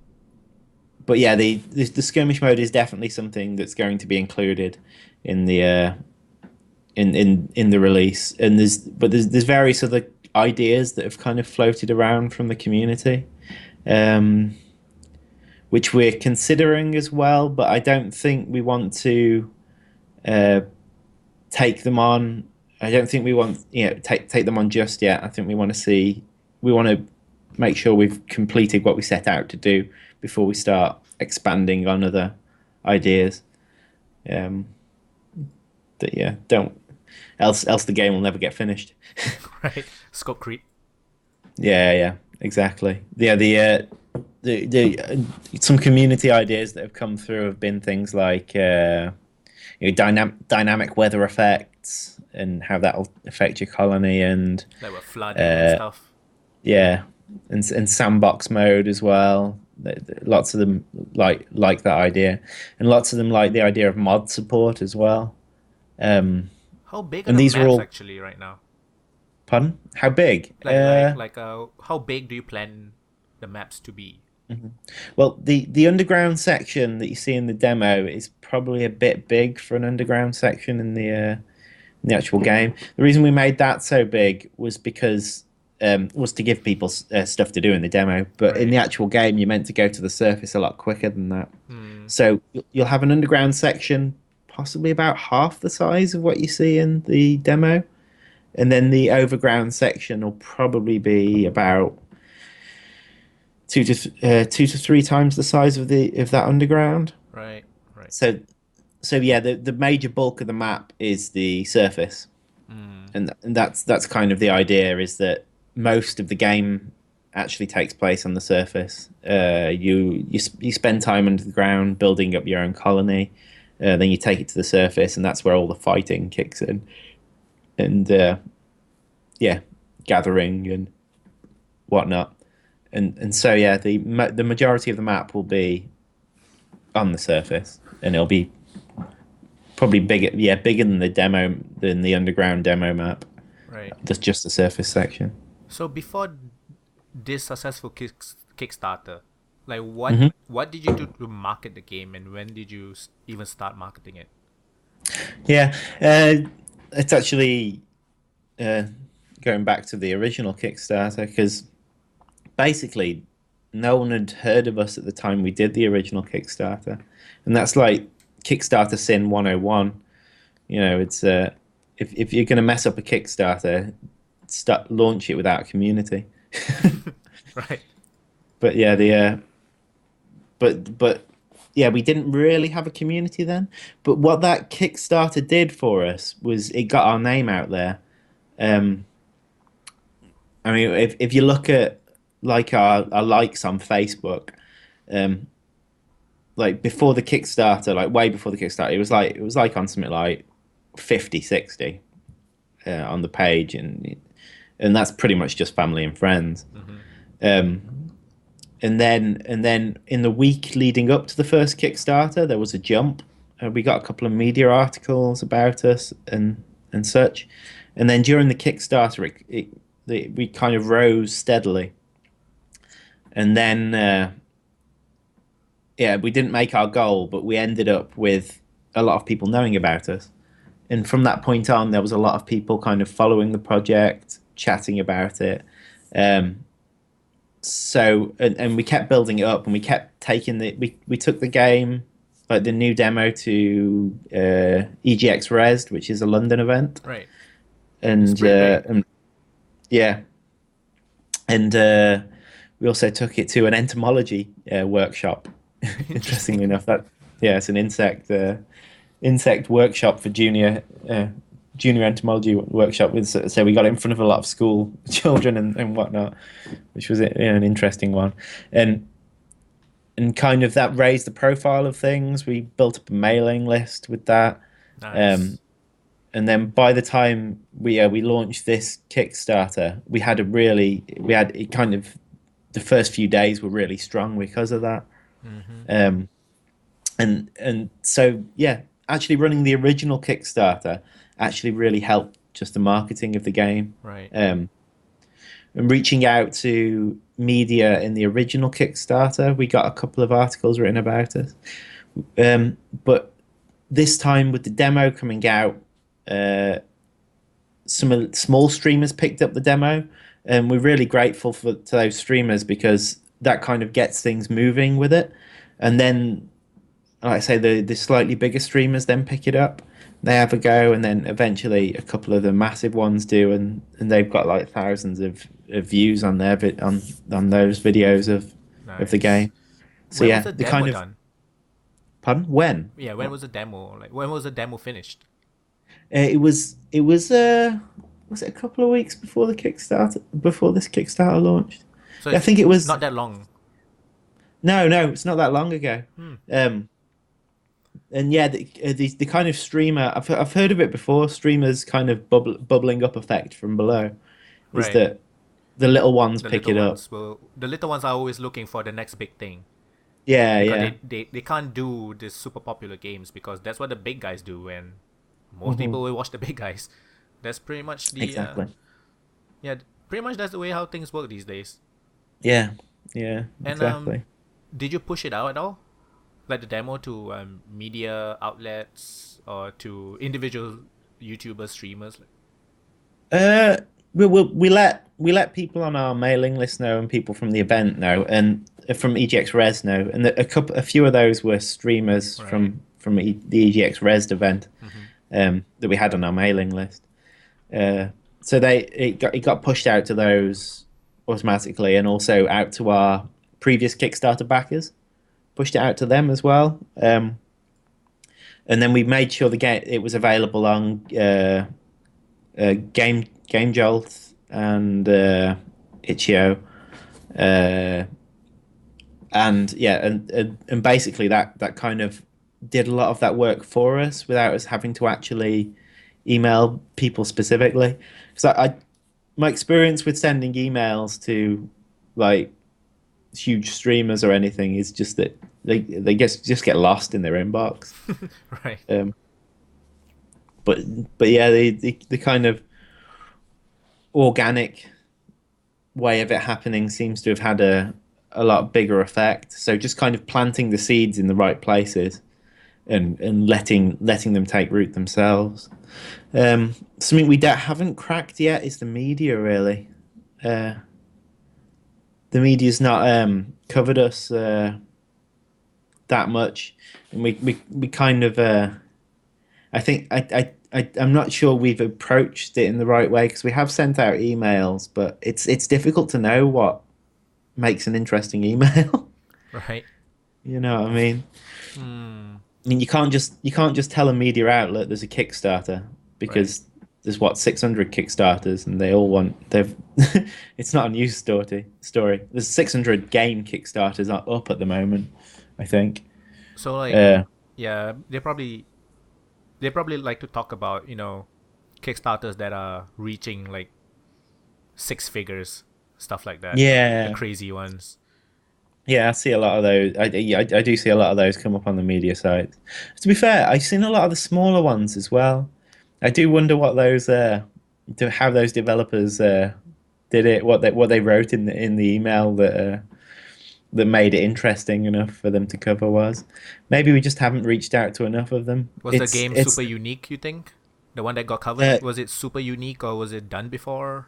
but yeah, the skirmish mode is definitely something that's going to be included in the in the release, and there's various other ideas that have kind of floated around from the community, um, which we're considering as well. But I don't think we want to uh, take them on. I don't think we want take them on just yet. I think we want to make sure we've completed what we set out to do before we start expanding on other ideas. Um, that yeah, don't else the game will never get finished. Right. Scope creep. Yeah, yeah, exactly. Yeah, the some community ideas that have come through have been things like dynamic weather effects and how that'll affect your colony, and Like with flooding and stuff. yeah, and sandbox mode as well. Lots of them like that idea, and lots of them like the idea of mod support as well. Um, How big are and the these are maps all, actually right now? pardon? How big? How big do you plan the maps to be? Well, the underground section that you see in the demo is probably a bit big for an underground section in the actual game. The reason we made that so big was because was to give people stuff to do in the demo. But in Right. the actual game, you're meant to go to the surface a lot quicker than that. Hmm. So you'll have an underground section, possibly about half the size of what you see in the demo, and then the overground section will probably be about two to three times the size of that underground. Right. Right. So yeah, the major bulk of the map is the surface, Hmm. and that's kind of the idea, is that most of the game actually takes place on the surface. You spend time under the ground building up your own colony, then you take it to the surface, and that's where all the fighting kicks in, and yeah, gathering and whatnot. And so yeah, the majority of the map will be on the surface, and it'll be probably bigger than the underground demo map. Right. That's just the surface section. So before this successful Kickstarter, like Hmm. what did you do to market the game, and when did you even start marketing it? Yeah, it's actually uh, going back to the original Kickstarter, because basically no one had heard of us at the time we did the original Kickstarter, and that's like Kickstarter sin 101. It's if you're going to mess up a Kickstarter, launch it without a community. Right. But yeah, but yeah, we didn't really have a community then. But what that Kickstarter did for us was it got our name out there. Um, I mean, if you look at like our likes on Facebook, um, like before the Kickstarter, like way before the Kickstarter, it was like on something like 50, 60 on the page, and that's pretty much just family and friends. Mm-hmm. Um, and then in the week leading up to the first Kickstarter, there was a jump. We got a couple of media articles about us and such, and then during the Kickstarter, we kind of rose steadily, and then yeah, we didn't make our goal, but we ended up with a lot of people knowing about us, and from that point on, there was a lot of people kind of following the project, chatting about it. Um, and we kept building it up, and we kept taking we took the game, like the new demo, to EGX Resd, which is a London event, Right. It's and pretty big. yeah, and we also took it to an entomology workshop. Interesting. Interestingly enough, that yeah, it's an insect workshop for junior entomology workshop with, so we got it in front of a lot of school children and whatnot, which was an interesting one, and kind of that raised the profile of things. We built up a mailing list with that, um, Nice. and then by the time we launched this Kickstarter, we had it kind of, the first few days were really strong because of that. Mm-hmm. um, and so yeah, actually running the original Kickstarter actually really helped just the marketing of the game, Right. and reaching out to media in the original Kickstarter. We got a couple of articles written about us, but this time with the demo coming out, some small streamers picked up the demo, and we're really grateful to those streamers because that kind of gets things moving with it. And then, like I say, the slightly bigger streamers then pick it up. They have a go, and then eventually a couple of the massive ones do, and they've got like thousands of views on on those videos of the Nice. game. So When was yeah, the the demo kind of done? pardon when Yeah, when was the demo? Like when was the demo finished? was it a couple of weeks before before this Kickstarter launched? So I it's think it was. not that long. No, it's not that long ago. Hmm. Um, and yeah, the kind of streamer I've heard of it before. Streamers kind of bubbling up effect from below is Right. that the little ones The pick little it up. ones will. The little ones are always looking for the next big thing Yeah, because yeah, they can't do these super popular games because that's what the big guys do, and most hmm people will watch the big guys. That's pretty much the exactly. yeah, pretty much that's the way how things work these days. Yeah, yeah, And exactly. did you push it out at all? Like the demo to media outlets or to individual YouTubers, streamers? Uh, we let people on our mailing list know, and people from the event know, and from EGX Res know, and a few of those were streamers Right. from the EGX Res event Mm-hmm. that we had on our mailing list. Uh, so it got pushed out to those automatically, and also out to our previous Kickstarter backers. Pushed it out to them as well. And then we made sure the game it was available on Game Jolt and Itch.io, uh, and yeah, and basically that kind of did a lot of that work for us without us having to actually email people specifically. Because my experience with sending emails to like huge streamers or anything is just that they just get lost in their inbox. Right. Um, but but yeah, the kind of organic way of it happening seems to have had a lot bigger effect. So just kind of planting the seeds in the right places and letting them take root themselves. Something we haven't cracked yet is the media. Really, uh, the media's not covered us that much, and we kind of. I think I'm not sure we've approached it in the right way because we have sent out emails, but it's difficult to know what makes an interesting email. Right. You know what I mean? Hmm. I mean, you can't just tell a media outlet there's a Kickstarter Right. because there's what 600 Kickstarters and they all want they've. It's not a news story. There's 600 game Kickstarters up at the moment, I think. So like, Uh, yeah, they probably like to talk about Kickstarters that are reaching like six figures, stuff like that. The yeah, crazy ones. yeah, I see a lot of those. I do see a lot of those come up on the media sites. To be fair, I've seen a lot of the smaller ones as well. I do wonder what those how those developers did it, what they wrote in the email that made it interesting enough for them to cover was. Maybe we just haven't reached out to enough of them. Was the It's game it's super unique? You think the one that got covered uh, was it super unique or was it done before?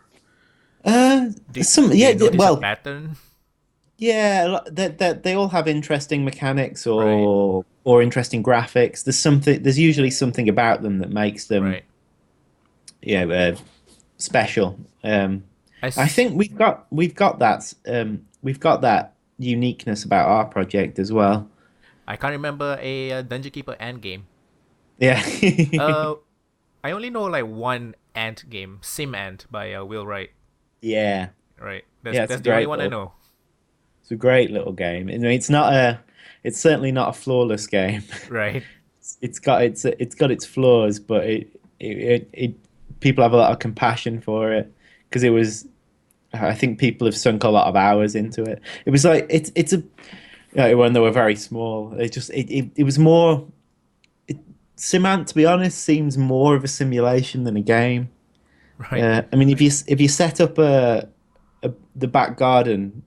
uh Do some do yeah you notice a well pattern? yeah they all have interesting mechanics Right. or interesting graphics. There's usually something about them that makes them Right. yeah special. I I s- think we've got that uniqueness about our project as well. I can't remember a Dungeon Keeper Ant game. Yeah. Uh, I only know like one Ant game, Sim Ant by Will Wright. Yeah. Right. That's Yeah, that's the only one I know. it's a great little game. I mean, it's certainly not a flawless game. Right. It's got its flaws, but it people have a lot of compassion for it because I think people have sunk a lot of hours into it. It was like it's a when they were very small. It was more Simant, to be honest, seems more of a simulation than a game. Right. I mean, if you set up the back garden,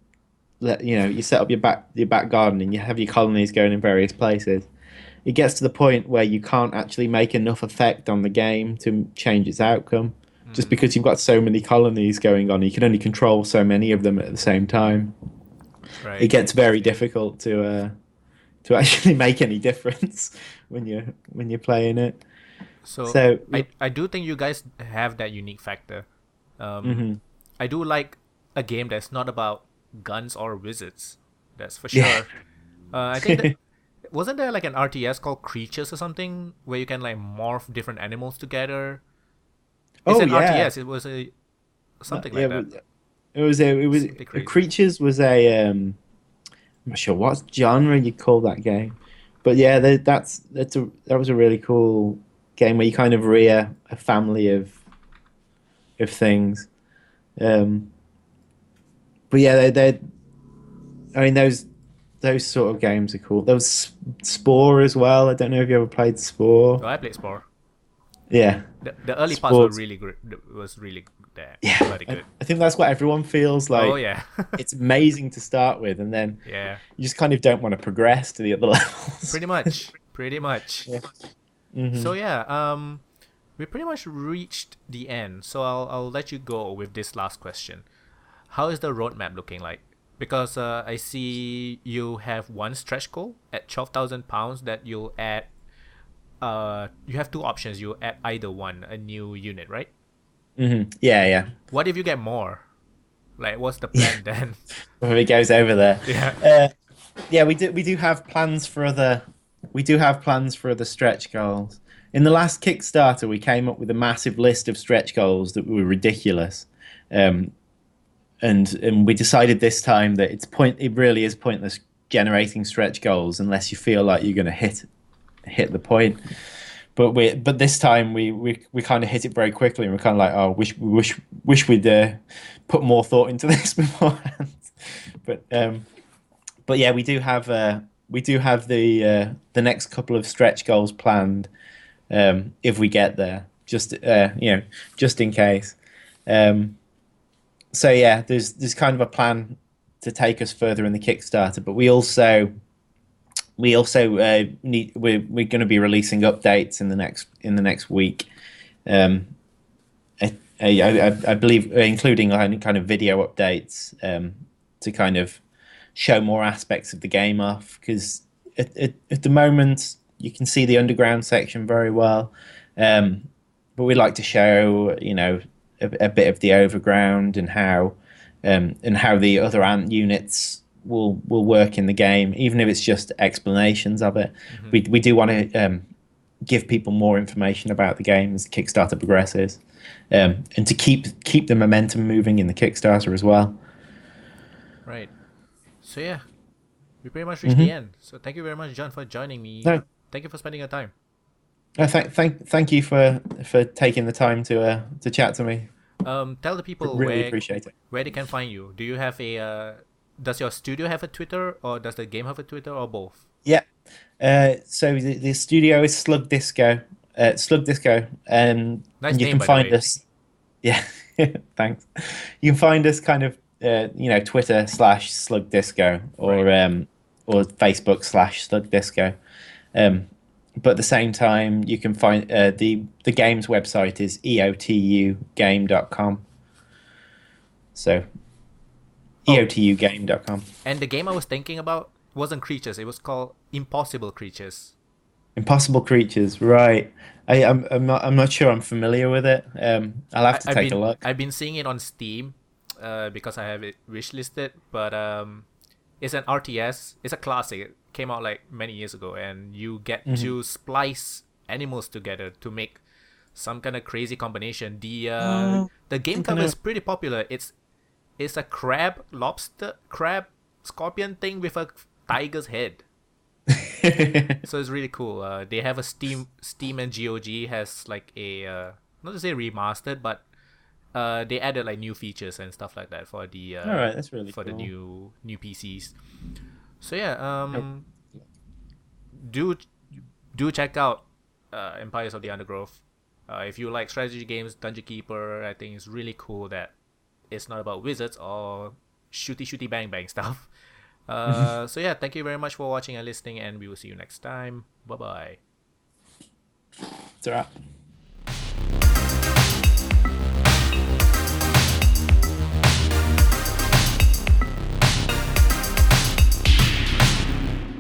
you set up your back garden and you have your colonies going in various places. it gets to the point where you can't actually make enough effect on the game to change its outcome, just because you've got so many colonies going on. You can only control so many of them at the same time. It Right. gets very difficult to actually make any difference when you're playing it. So So, I do think you guys have that unique factor. Um, mhm. I do like a game that's not about guns or wizards. That's for Yeah. sure. I think that wasn't there like an RTS called Creatures or something where you can like morph different animals together. It's Oh an yeah. RTS. It was a something Yeah, like that. it was Something crazy. Creatures was a I'm not sure what genre you call that game, but yeah, that was a really cool game where you kind of rear a family of things. Um, but yeah, they I mean those sort of games are cool. There was Spore as well. I don't know if you ever played Spore. Oh, I played Spore. Yeah, The early parts were Spore. really good. Was really there. Yeah, Bloody good. I think that's what everyone feels Oh like. yeah, It's amazing to start with, and then yeah. you just kind of don't want to progress to the other levels. Pretty much. Pretty much. Yeah. So Hmm. yeah, we pretty much reached the end. So I'll let you go with this last question. How is the roadmap looking like? Because I see you have one stretch goal at 12,000 pounds that you'll add. You have two options. You add either one, a new unit, right? Yeah, yeah. What if you get more? Like, what's the Yeah, plan then? if it goes over there. Yeah. Uh, yeah, we do have plans for other stretch goals. In the last Kickstarter, we came up with a massive list of stretch goals that were ridiculous, um, and we decided this time that it really is pointless generating stretch goals unless you feel like you're going to hit the point. But this time we kind of hit it very quickly, and we're kind of like, oh, wish we'd put more thought into this beforehand. But but yeah, we do have the next couple of stretch goals planned, if we get there, just just in case. Um, so yeah, there's kind of a plan to take us further in the Kickstarter, but we also we're going to be releasing updates in the next week. Um, I believe, including kind of video updates, to kind of show more aspects of the game off, because at the moment you can see the underground section very well, but we like to show a bit of the overground and how the other ant units will work in the game, even if it's just explanations of it. Mm-hmm. We do want to give people more information about the game as the Kickstarter progresses, and to keep the momentum moving in the Kickstarter as well. Right. So yeah, we pretty much reached the Hmm. end. So thank you very much, John, for joining me. No, Thank you for spending your time. thank you for taking the time to chat to me. Tell the people Really appreciate it. where they can find you. Do you have a does your studio have a Twitter, or does the game have a Twitter, or both? Yeah. So the studio is SlugDisco, Nice and you name, can by the find way. us. Yeah, thanks. You can find us kind of Twitter/SlugDisco, Right. or Facebook/SlugDisco. Um, but at the same time, you can find the game's website is eotugame.com. So Oh, eotugame.com. and the game I was thinking about wasn't Creatures. It was called Impossible Creatures. Impossible Creatures, right? I'm not sure I'm familiar with it. I'll have I, to I've take a been look. I've been seeing it on Steam, because I have it wishlisted. But it's an RTS. It's a classic. It came out like many years ago, and you get Hmm. to splice animals together to make some kind of crazy combination. Oh, The I game think I cover know. is pretty popular. It's a crab scorpion thing with a tiger's head. So it's really cool. They have a Steam and GOG has like a not to say remastered, but they added like new features and stuff like that All right, that's really for the cool. new PCs. So yeah, Oh, do do check out Empires of the Undergrowth. If you like strategy games, Dungeon Keeper, I think it's really cool that it's not about wizards or shooty bang bang stuff. So yeah, thank you very much for watching and listening, and we will see you next time. Bye bye. It's all right.